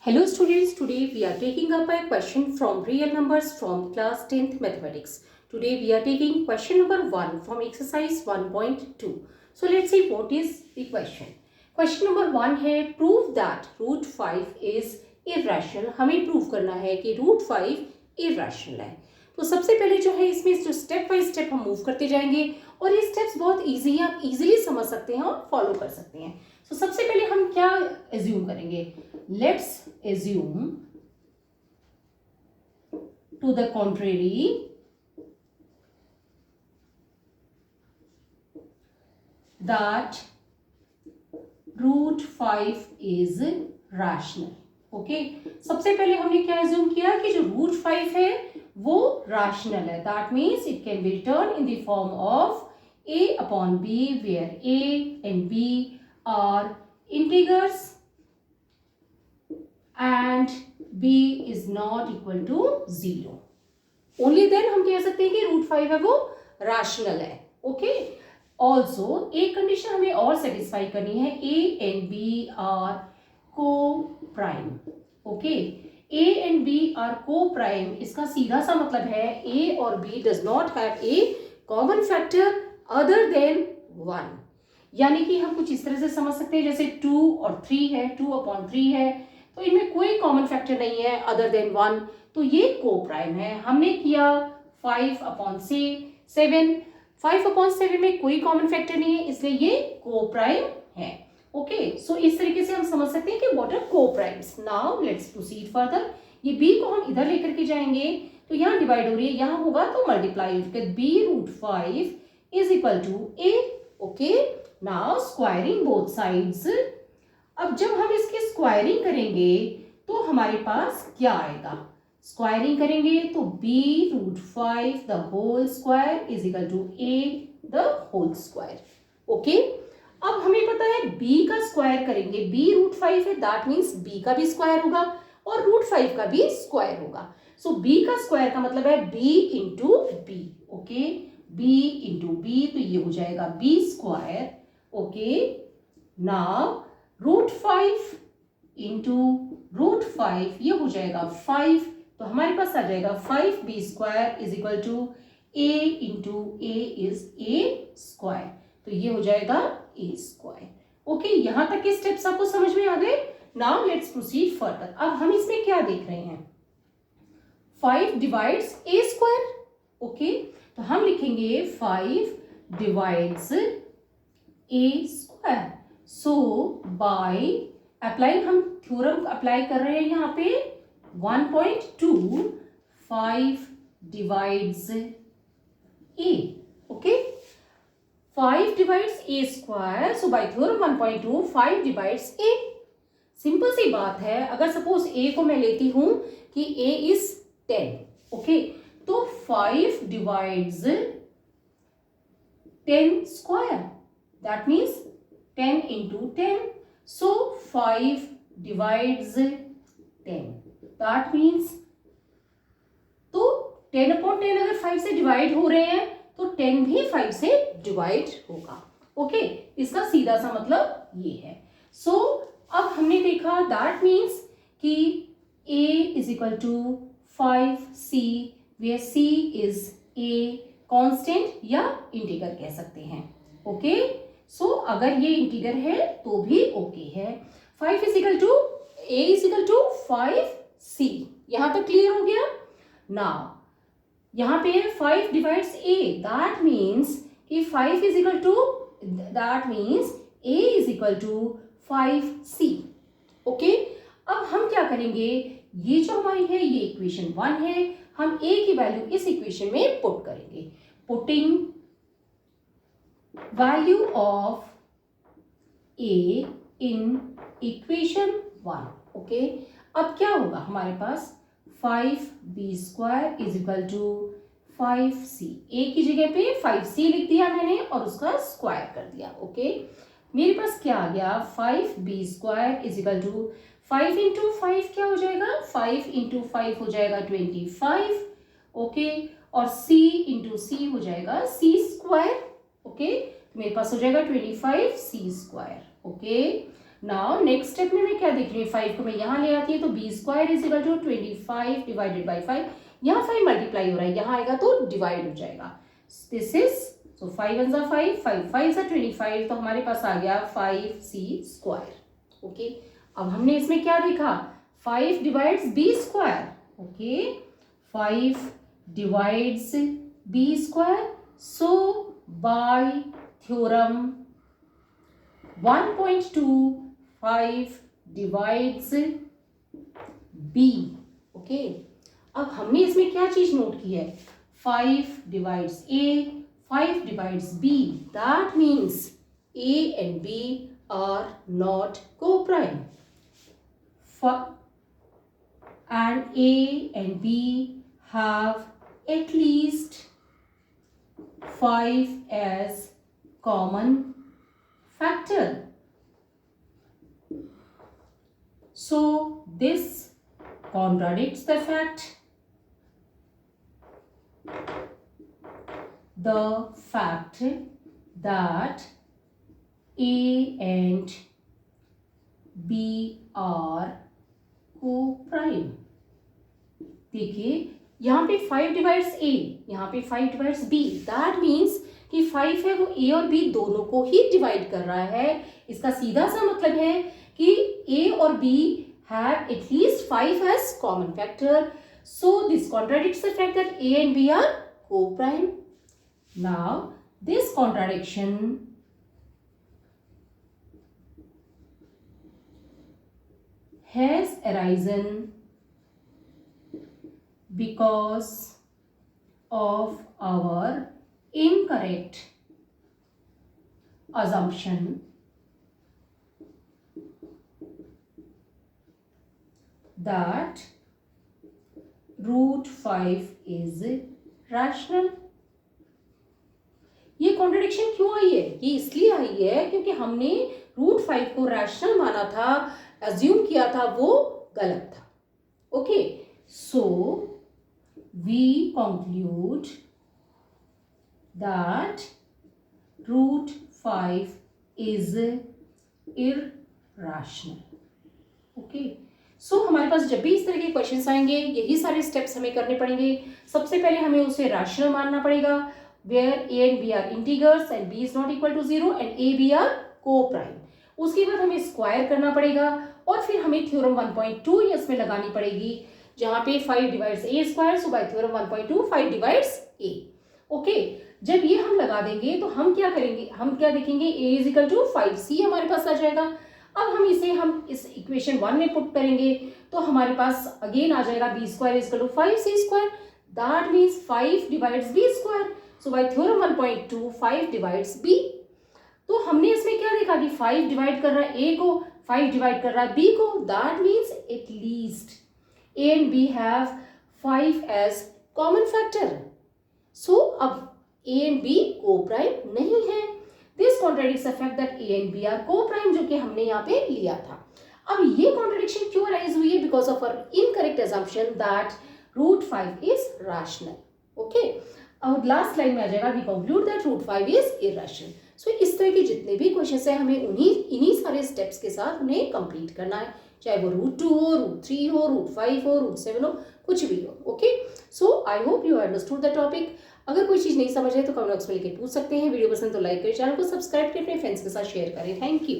Hello students, today we are taking up a question from real numbers from class 10th mathematics. Today we are taking question number 1 from exercise 1.2. So let's see what is the question. Question number 1 है prove that root 5 is irrational. हमें prove करना है कि root 5 irrational है. तो सबसे पहले जो है इसमें जो स्टेप बाय स्टेप हम मूव करते जाएंगे और ये स्टेप्स बहुत इजी हैं, आप इजीली समझ सकते हैं और फॉलो कर सकते हैं. तो सबसे पहले हम क्या एज्यूम करेंगे? Let's assume to the contrary that root 5 is rational. Okay सबसे पहले हमने क्या एज्यूम किया कि जो रूट 5 है वो rational है. That means it can be written in the form of a upon b where a and b are integers and b is not equal to 0. Only then हम कह सकते हैं कि रूट 5 है वो rational है. ओके ऑल्सो एक condition हमें और सेटिस्फाई करनी है, a and b are co-prime. Okay a and b are co-prime, इसका सीधा सा मतलब है a और b does not have a common factor other than 1. यानी कि हम कुछ इस तरह से समझ सकते हैं जैसे 2 और 3 है, 2/3 है, तो इनमें कोई कॉमन फैक्टर नहीं है अदर देन 1, तो ये को प्राइम है. हमने किया 5/7, 5/7 में कोई कॉमन फैक्टर नहीं है इसलिए ये को प्राइम है. ओके सो इस तरीके से हम समझ सकते हैं कि व्हाट आर को primes. Now let's proceed further. ये b को हम इधर लेकर के जाएंगे तो यहाँ डिवाइड हो रही है, यहाँ होगा तो मल्टीप्लाई होगा. b√5 is equal to a. Okay now squaring both sides. अब जब हम इसकी स्क्वायरिंग करेंगे तो हमारे पास क्या आएगा? स्क्वायरिंग करेंगे तो b√5 the whole square is equal to a the whole square. Okay अब हमें पता है b का स्क्वायर करेंगे, b√5 है दैट मीन्स b का भी स्क्वायर होगा और √5 का भी स्क्वायर होगा. सो b का स्क्वायर का मतलब है b into b. Okay b into b तो ये हो जाएगा b square. Okay now √5 into √5 ये हो जाएगा 5, तो हमारे पास आ जाएगा 5b² is equal to a into a is a square, तो ये हो जाएगा a स्क्वायर. ओके यहां तक के स्टेप्स आपको समझ में आ गए. Now let's proceed further. अब हम इसमें क्या देख रहे हैं? 5 डिवाइड्स a स्क्वायर. ओके तो हम लिखेंगे 5 divides a square. So by apply, हम थ्योरम अप्लाई कर रहे हैं यहाँ पे 1.2 5 divides a. Okay 5 divides a square. So by theorem 1.2 5 divides a. Simple सी बात है, अगर सपोज a को मैं लेती हूं कि a इज 10. ओके तो 5 divides 10 square that means 10 into 10. So 5 divides 10. That means तो 10/10 अगर 5 से डिवाइड हो रहे हैं तो 10 भी 5 से डिवाइड होगा. ओके इसका सीधा सा मतलब ये है. सो अब हमने देखा दैट मीन्स कि a is equal to 5c where c is a constant या इंटीगर कह सकते हैं. ओके सो अगर ये इंटीगर है तो भी ओके है. 5 is equal to a is equal to 5c. यहां तक क्लियर हो गया. नाउ यहां पे 5 डिवाइड्स a दैट मीन्स कि 5 is equal to that means a is equal to 5c. Okay अब हम क्या करेंगे, ये जो हमारी है ये इक्वेशन 1 है, हम a की वैल्यू इस इक्वेशन में पुट करेंगे. Putting value of a in equation 1. Okay अब क्या होगा हमारे पास 5b² is equal to 5c. a की जगह पे 5c लिख दिया मैंने और उसका स्क्वायर कर दिया. ओके मेरे पास क्या आ गया 5b² is equal to 5 into 5 क्या हो जाएगा, 5 इंटू 5 हो जाएगा 25. ओके और c इंटू c हो जाएगा c². ओके मेरे पास हो जाएगा 25c². Okay now next step में मैं क्या देख रही हूँ, 5 को मैं यहाँ ले आती है तो B square is equal to 25 divided by 5, यहाँ 5 मल्टीप्लाई हो रहा है, यहाँ आएगा तो डिवाइड हो जाएगा, दिस इज सो 5 वन ज़ा 5, 5 5 ज़ा 25, तो हमारे पास आ गया 5c स्क्वायर। ओके, अब हमने इसमें क्या देखा, 5 divides B square, okay 5 divides B square, so by theorem 1.25 divides B. Okay, अब हमने इसमें क्या चीज नोट की है, 5 divides A, 5 divides B, that means A and B are not co-prime, and A and B have at least 5 as common factor. So this contradicts the fact that A and B are co-prime. देखिए यहाँ पे 5 divides ए, यहाँ पे 5 divides B, that means कि 5 है वो ए और B दोनों को ही डिवाइड कर रहा है। इसका सीधा सा मतलब है कि ए और B have at least 5 as common factor, so this contradicts the fact that A and B are co-prime. Now this contradiction has arisen because of our incorrect assumption that root 5 is rational. ये contradiction क्यों आई है, ये इसलिए आई है क्योंकि हमने root 5 को rational माना था, अज्यूम किया था, वो गलत था। Okay, so we conclude that root 5 is irrational. Okay, so हमारे पास जब भी इस तरह के क्वेश्चंस आएंगे यही सारे स्टेप्स हमें करने पड़ेंगे। सबसे पहले हमें उसे रैशनल मानना पड़ेगा, where a and b are integers and b is not equal to 0 and a b are co-prime। उसके बाद हमें स्क्वायर करना पड़ेगा और फिर हमें थ्योरम 1.2 इसमें लगानी पड़ेगी, जहां पे 5 divides a square, so by theorem 1.2 5 divides a। Okay, जब ये हम लगा देंगे तो हम क्या करेंगे, हम क्या देखेंगे, a is equal to 5c हमारे पास आ जाएगा। अब हम इस इक्वेशन 1 में पुट करेंगे तो हमारे पास अगेन आ जाएगा b square is equal to 5c square, that means 5 divides b square, so by theorem 1.2 5 divides b। तो हमने इसमें क्या देखा कि 5 डिवाइड कर रहा है a को, 5 डिवाइड कर रहा है b को, that means at least a and b have 5 as common factor. So अब a एंड b co-prime नहीं है, this contradicts the fact that a and b are co-prime, जो कि हमने यहाँ पे लिया था। अब ये कॉन्ट्रडिक्शन क्यों अराइज हुई है, because of our incorrect assumption that root 5 is rational. Okay, और लास्ट लाइन में आ जाएगा we conclude that root 5 is irrational. So इस तरह के जितने भी क्वेश्चंस हैं हमें इन्हीं सारे स्टेप्स के साथ उन्हें कंप्लीट करना है, चाहे वो रूट 2 हो, रूट 3 हो, रूट 5 हो, रूट 7 हो, कुछ भी हो। Okay, so I hope you understood the topic. अगर कोई चीज़ नहीं समझ है तो कमेंट बॉक्स में लिख के पूछ सकते हैं। वीडियो पसंद तो लाइक करें, चैनल को सब्सक्राइब करें, अपने फ्रेंड्स के साथ शेयर करें। Thank you.